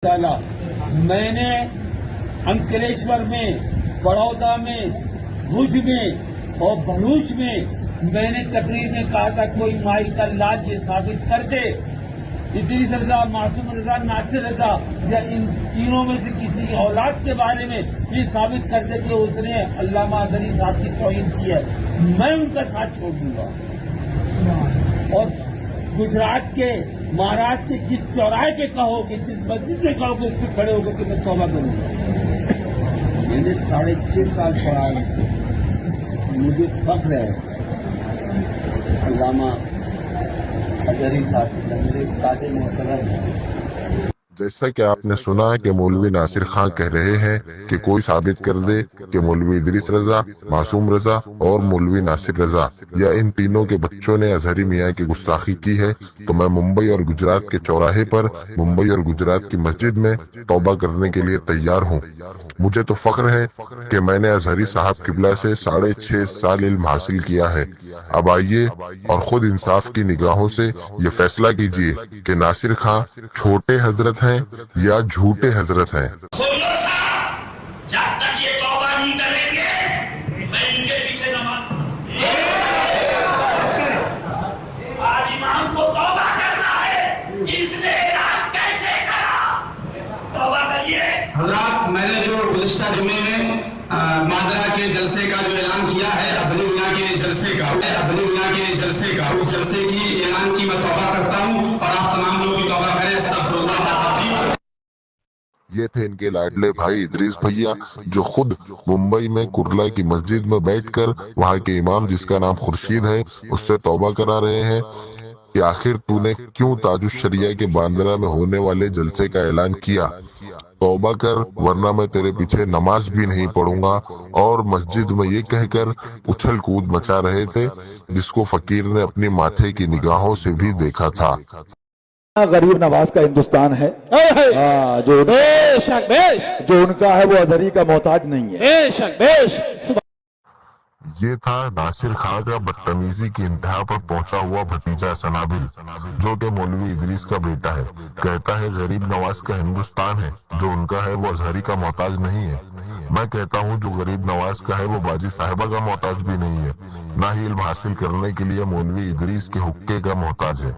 میں نے انکلیشور میں، بڑودہ میں، بھوج میں اور بھروچ میں نے تقریر میں کہا تھا کوئی مائی کا لاج یہ ثابت کر دے ادریس رضا، معصوم رضا، ناصر رضا یا ان تینوں میں سے کسی اولاد کے بارے میں یہ ثابت کر دے کہ اس نے علامہ اظہری صاحب کی توہین کی ہے، میں ان کا ساتھ چھوڑ دوں گا۔ اور گجرات کے، مہاراشٹر کے جس چوراہے پہ کہو گے، جس مسجد میں کہو گے، اس پہ کھڑے ہو گے کہ میں توبہ کروں گا۔ میں نے 6.5 سال پڑھا ان سے، مجھے فخر ہے علامہ اظہری صاحب میرے استاد محترم ہیں۔ جیسا کہ آپ نے سنا کہ مولوی ناصر خان کہہ رہے ہیں کہ کوئی ثابت کر دے کہ مولوی ادریس رضا، معصوم رضا اور مولوی ناصر رضا یا ان تینوں کے بچوں نے اظہری میاں کی گستاخی کی ہے تو میں ممبئی اور گجرات کے چوراہے پر، ممبئی اور گجرات کی مسجد میں توبہ کرنے کے لیے تیار ہوں۔ مجھے تو فخر ہے کہ میں نے اظہری صاحب قبلہ سے 6.5 سال علم حاصل کیا ہے۔ اب آئیے اور خود انصاف کی نگاہوں سے یہ فیصلہ کیجئے کہ ناصر خان چھوٹے حضرت ہیں یا جھوٹے حضرت ہیں۔ جب تک یہ توبہ نہیں کریں گے میں ان کے پیچھے نماز آج امام کو توبہ کرنا ہے، اس نے اعلان کیسے کرا؟ توبہ کریے حضرات۔ میں نے جو گزشتہ جمعے میں مادرہ کے جلسے کا جو اعلان کیا ہے، اظہری میاں کے جلسے کا، اس جلسے کی اعلان کی میں توبہ کرتا ہوں اور آپ تمام لوگ بھی توبہ کریں۔ استغفر اللہ۔ یہ تھے ان کے لاڈلے بھائی ادریس بھیا، جو خود ممبئی میں کرلا کی مسجد میں بیٹھ کر وہاں کے امام جس کا نام خورشید ہے اس سے توبہ کرا رہے ہیں کہ آخر تو نے کیوں تاج الشریعہ کے باندرہ میں ہونے والے جلسے کا اعلان کیا؟ توبہ کر ورنہ میں تیرے پیچھے نماز بھی نہیں پڑھوں گا۔ اور مسجد میں یہ کہہ کر اچھل کود مچا رہے تھے جس کو فقیر نے اپنی ماتھے کی نگاہوں سے بھی دیکھا تھا۔ غریب نواز کا ہندوستان ہے، جو ان کا ہے وہ اظہری کا محتاج نہیں ہے۔ یہ تھا ناصر خان کا بدتمیزی کی انتہا پر پہنچا ہوا بھتیجا سنابل، جو کہ مولوی ادریس کا بیٹا ہے۔ کہتا ہے غریب نواز کا ہندوستان ہے، جو ان کا ہے وہ اظہری کا محتاج نہیں ہے۔ میں کہتا ہوں جو غریب نواز کا ہے وہ باجی صاحبہ کا محتاج بھی نہیں ہے، نہ ہی علم حاصل کرنے کے لیے مولوی ادریس کے حقے کا محتاج ہے۔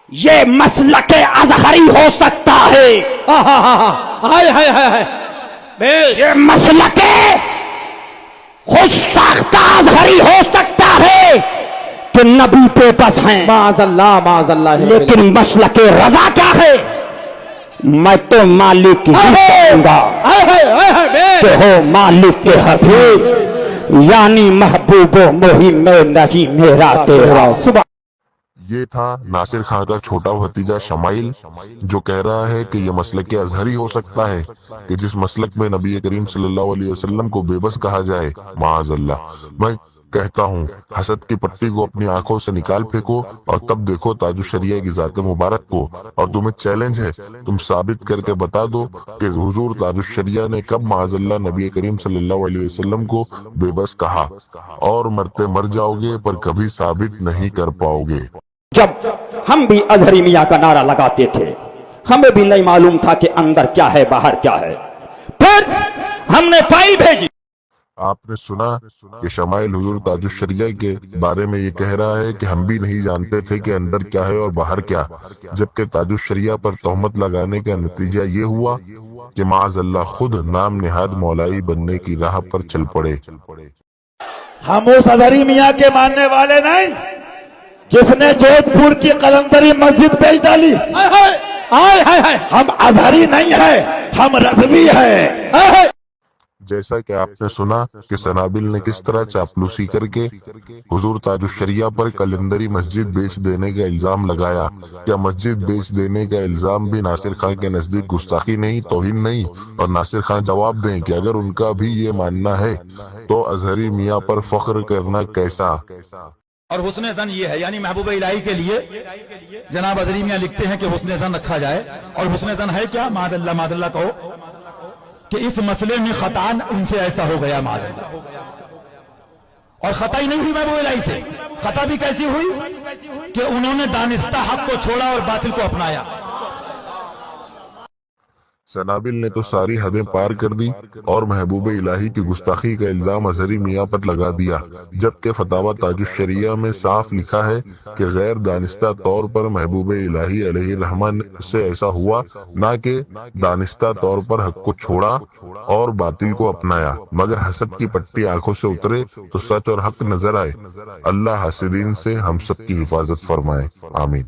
یہ مسلک اظہری ہو سکتا ہے، یہ مسلک خود ساختہ اظہری ہو سکتا ہے کہ نبی پہ بس ہیں، معاذ اللہ معاذ اللہ، لیکن مسلک رضا کیا ہے؟ میں تو مالک ہی کہوں گا کہ ہو مالک کے حبیب، یعنی محبوب و مہم میں نہیں میرا تیرا۔ یہ تھا ناصر خان کا چھوٹا بھتیجا شمائل، جو کہہ رہا ہے کہ یہ مسلک اظہری ہو سکتا ہے کہ جس مسلک میں نبی کریم صلی اللہ علیہ وسلم کو بے بس کہا جائے۔ معاذ اللہ۔ میں کہتا ہوں حسد کی پٹی کو اپنی آنکھوں سے نکال پھینکو اور تب دیکھو تاج الشریعہ کی ذات مبارک کو، اور تمہیں چیلنج ہے تم ثابت کر کے بتا دو کہ حضور تاج الشریعہ نے کب معاذ اللہ نبی کریم صلی اللہ علیہ وسلم کو بے بس کہا، اور مرتے مر جاؤ گے پر کبھی ثابت نہیں کر پاؤ گے۔ جب ہم بھی اظہری میاں کا نعرہ لگاتے تھے ہمیں بھی نہیں معلوم تھا کہ اندر کیا ہے باہر کیا ہے، پھر ہم نے فائل بھیجی۔ آپ نے سنا کہ شمائل حضور تاج الشریعہ کے بارے میں یہ کہہ رہا ہے کہ ہم بھی نہیں جانتے تھے کہ اندر کیا ہے اور باہر کیا، جبکہ تاج الشریعہ پر تہمت لگانے کا نتیجہ یہ ہوا کہ معاذ اللہ خود نام نہاد مولائی بننے کی راہ پر چل پڑے۔ ہم اس اظہری میاں کے ماننے والے نہیں جس نے جودھ پور کی قلندری مسجد بیچ ڈالی۔ ہم اظہری نہیں ہیں، ہم رضوی ہیں۔ جیسا کہ آپ نے سنا کہ سنابل نے کس طرح چاپلوسی کر کے حضور تاج الشریعہ پر قلندری مسجد بیچ دینے کا الزام لگایا۔ کیا مسجد بیچ دینے کا الزام بھی ناصر خان کے نزدیک گستاخی نہیں، توہین نہیں؟ اور ناصر خان جواب دیں کہ اگر ان کا بھی یہ ماننا ہے تو اظہری میاں پر فخر کرنا کیسا؟ اور حسن زن یہ ہے، یعنی محبوب الہی کے لیے جناب اظہری میاں لکھتے ہیں کہ حسن زن رکھا جائے، اور حسن زن ہے کیا؟ معاذ اللہ کہو کہ اس مسئلے میں خطا ان سے ایسا ہو گیا، معاذ اللہ، اور خطا ہی نہیں ہوئی محبوب الہی سے، خطا بھی کیسی ہوئی कि उन्होंने दानिस्ता हक को छोड़ा और बातिल को अपनाया। सनाबिल ने तो सारी हदें पार कर दी और महबूब इलाही की गुस्ताखी का इल्जाम अजहरी मियाँ पर लगा दिया, जबकि फतावा ताजुश्शरिया में साफ लिखा है कि गैर दानिस्ता तौर पर महबूब इलाही अलैहि रहमान से ऐसा हुआ, ना कि दानिस्ता तौर पर हक को छोड़ा और बातिल को अपनाया, मगर हसद की पट्टी आंखों से उतरे तो सच और हक नजर आए। अल्लाह हासिदीन से हम सब की हिफाजत फरमाए, आमीन।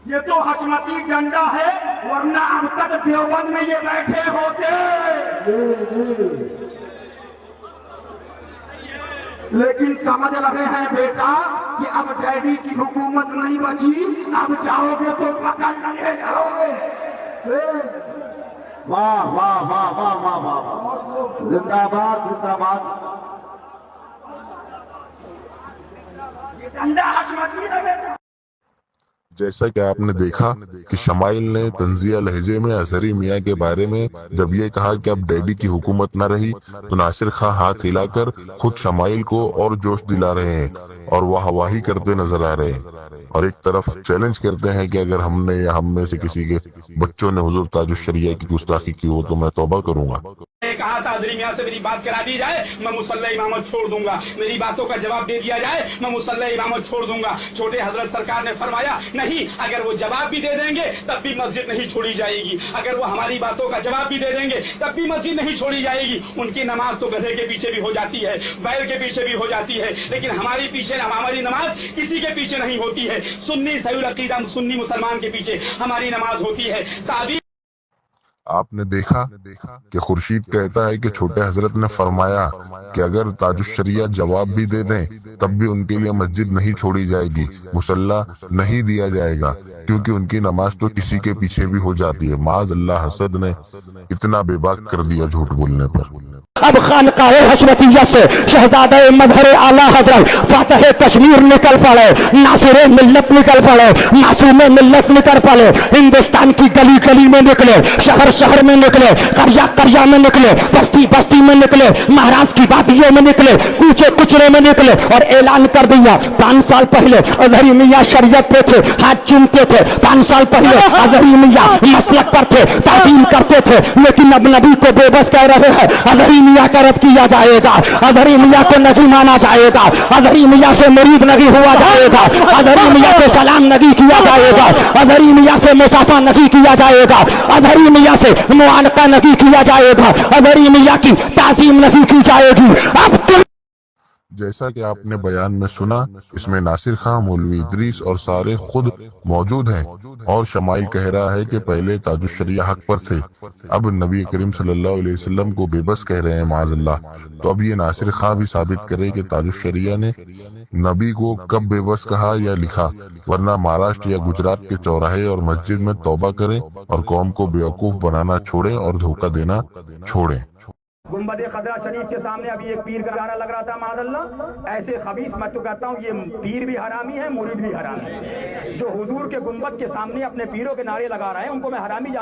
ये तो हजमती डंडा है, वरना अब तक देवबंद में ये बैठे होते। लेकिन समझ रहे हैं बेटा कि अब डैडी की हुकूमत नहीं बची, अब जाओगे तो पकड़ लिए जाओगे। वाह वाह वाह वाह वाह वाह, जिंदाबाद जिंदाबाद। ये डंडा हजमती है बेटा। जैसा कि आपने देखा कि शमाइल ने तंजिया लहजे में अजहरी मियाँ के बारे में जब ये कहा कि अब डैडी की हुकूमत न रही, तो नासिर खां हाथ हिलाकर खुद शमाइल को और जोश दिला रहे हैं और वाहवाही करते नजर आ रहे हैं, और एक तरफ चैलेंज करते हैं कि अगर हमने या हम में से किसी के बच्चों ने हुजूर ताजुश्शरिया की गुस्ताखी की हो तो मैं तौबा करूंगा। कहा था अजहरी मियां से मेरी बात करा दी जाए, मैं मुसल्ला इमामत छोड़ दूंगा। मेरी बातों का जवाब दे दिया जाए, मैं मुसल्ला इमामत छोड़ दूंगा। छोटे हजरत सरकार ने फरमाया नहीं, अगर वो जवाब भी दे देंगे तब भी मस्जिद नहीं छोड़ी जाएगी। अगर वो हमारी बातों का जवाब भी दे देंगे तब भी मस्जिद नहीं छोड़ी जाएगी। उनकी नमाज तो गधे के पीछे भी हो जाती है, बैल के पीछे भी हो जाती है, लेकिन हमारी पीछे हमारी नमाज किसी के पीछे नहीं होती है। सुन्नी सही अकीदा सुन्नी मुसलमान के पीछे हमारी नमाज होती है। ताबीर आपने देखा कि खुर्शीद कहता है कि छोटे हजरत ने फरमाया कि अगर ताजुश्शरिया जवाब भी दे दें तब भी उनके लिए मस्जिद नहीं छोड़ी जाएगी, मुसल्ला नहीं दिया जाएगा, क्योंकि उनकी नमाज तो किसी के पीछे भी हो जाती है। माज अल्लाह हसद ने इतना बेबाक कर दिया झूठ बोलने पर। अब खानकाह हशमतिया से शहजादे मजहर आला हजरत फातह कश्मीर निकल पड़े, नासिर मिल्लत निकल पड़े, मासूम मिल्लत निकल पड़े, हिंदुस्तान की गली गली में निकले, शहर शहर में निकले, करिया करिया में निकले, बस्ती बस्ती में निकले, महाराष्ट्र की वादियों में निकले, कूचे कुचरे में निकले और ऐलान कर दिया। 5 साल पहले अजहरी मियाँ शरीयत पे थे, हाथ चूमते थे। 5 साल पहले अजहरी मियाँ मसलक पर थे, ताज़ीम करते थे, लेकिन अब नबी को बेबस कह रहे हैं। अजहरी मियाँ का रद्द किया जाएगा, अजहरी मियाँ को नहीं माना जाएगा, अजहरी मियाँ से मुरीद नहीं हुआ जाएगा, अजहरी मियाँ से सलाम नहीं किया जाएगा, अजहरी मियाँ से मुसाफा नहीं किया जाएगा, अजहरी मियाँ से मुआनका नहीं किया जाएगा, अजहरी मियाँ की ताज़ीम नहीं की जाएगी। अब जैसा कि आपने बयान में सुना, इसमें नासिर खां, मौलवी इदरीस और सारे खुद मौजूद हैं, और शमाइल कह रहा है कि पहले ताजुश्शरिया हक पर थे, अब नबी करीम सल्लल्लाहु अलैहि वसल्लम को बेबस कह रहे हैं माज़अल्लाह। तो अब ये नासिर खां भी साबित करे कि ताजुश्शरिया ने नबी को कब बेबस कहा या लिखा, वरना महाराष्ट्र या गुजरात के चौराहे और मस्जिद में तौबा करें और कौम को बेवकूफ बनाना छोड़ें और धोखा देना छोड़ें। गुंबद खदरा शरीफ के सामने अभी एक पीर का नारा लग रहा था मादल्ला। ऐसे खबीस मैं तो कहता हूँ ये पीर भी हरामी है, मुरीद भी हरामी है। जो हुजूर के गुंबद के सामने अपने पीरों के नारे लगा रहे हैं उनको मैं हरामी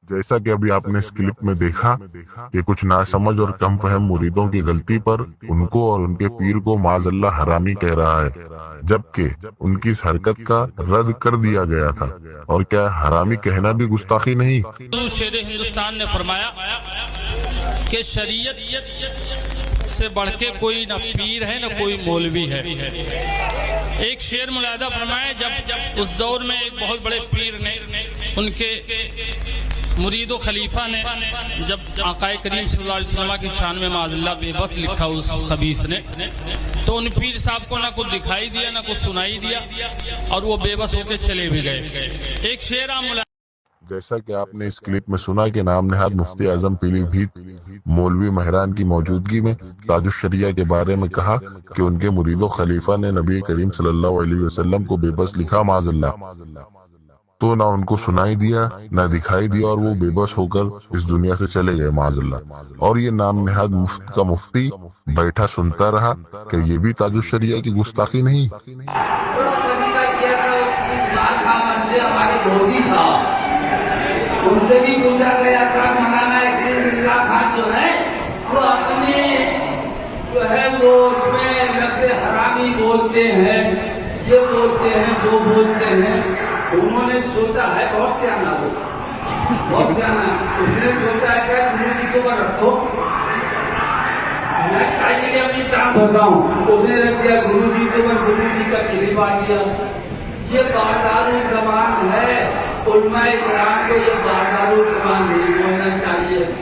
जैसा कि अभी आपने इस क्लिप में देखा कि कुछ नासमझ और कम फहम मुरीदों की गलती पर उनको और उनके पीर को माज़अल्लाह हरामी कह रहा है, जबकि उनकी इस हरकत का रद्द कर दिया गया था। और क्या हरामी कहना भी गुस्ताखी नहीं? शेर हिंदुस्तान ने फरमाया कि शरीयत से बढ़ के कोई न पीर है न कोई मौलवी है। एक शेर मुलाहिदा फरमाया, जब उस दौर में एक बहुत बड़े पीर ने उनके मुरीदो खलीफा ने जब आकाए करीम सल्लल्लाहु अलैहि वसल्लम की शान में माज़अल्लाह बेबस लिखा उस खबीस ने, तो उन पीर साहब को ना कुछ दिखाई दिया ना कुछ सुनाई दिया और वो बेबस होकर चले भी गए। एक शेर जैसा कि आपने इस क्लिप में सुना कि नाम नहाद मुफ्ती आजम पीलीभीत मौलवी महरान की मौजूदगी में ताजुश्शरिया के बारे में कहा कि उनके मुरीदो खलीफा ने नबी करीम सल्लल्लाहु अलैहि वसल्लम को बेबस लिखा माज़अल्लाह, तो ना उनको सुनाई दिया ना दिखाई दिया और वो बेबस होकर इस दुनिया से चले गए माज़अल्लाह। और ये नाम नहाद मुफ्त का मुफ्ती बैठा सुनता रहा कि ये भी ताजुश्शरिया की गुस्ताखी नहीं। उनसे भी पूछा गया था, मौलाना इकराम खान जो है वो अपने जो है वो उसमें लफ्ज़ हराम गुस्ताखी बोलते हैं, ये बोलते हैं, वो बोलते हैं। उन्होंने सोचा है, बहुत सियाना हो, बहुत सियाना। उसने सोचा है क्या गुरु जी को ऊपर रखो, मैं चाहिए अपनी टांग फंसाऊं, उसने रख दिया गुरु जी के ऊपर, गुरु जी का क्लिप आ गया। ये बारदारू जबान है, उलमा इकराम को ये बारदारू जबान नहीं बोलना चाहिए।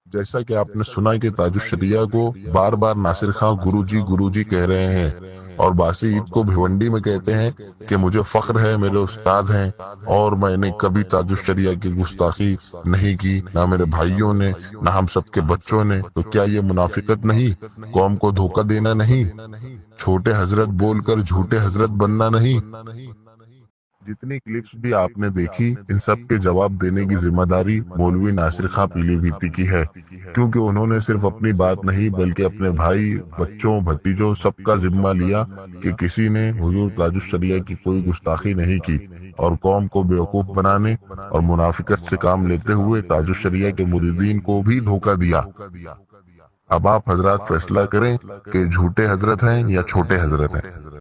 जैसा कि आपने सुना कि ताजुश्शरिया को बार बार नासिर खां गुरुजी कह रहे हैं और बासी ईद को भिवंडी में कहते हैं कि मुझे फख्र है, मेरे उस्ताद हैं और मैंने कभी ताजुश्शरिया की गुस्ताखी नहीं की, ना मेरे भाइयों ने, ना हम सबके बच्चों ने। तो क्या ये मुनाफिकत नहीं, कौम को धोखा देना नहीं, छोटे हजरत बोलकर झूठे हजरत बनना नहीं? जितनी क्लिप्स भी आपने देखी, इन सब के जवाब देने की जिम्मेदारी मौलवी नासिर खां पीलीभीती की है, क्योंकि उन्होंने सिर्फ अपनी बात नहीं बल्कि अपने भाई, बच्चों, भतीजों सबका जिम्मा लिया कि किसी ने हुजूर ताजुश्शरिया की कोई गुस्ताखी नहीं की और कौम को बेवकूफ बनाने और मुनाफिकत से काम लेते हुए ताजुश्शरिया के मुरीदीन को भी धोखा दिया। अब आप हजरात फैसला करें कि झूठे हजरत हैं या छोटे हजरत हैं।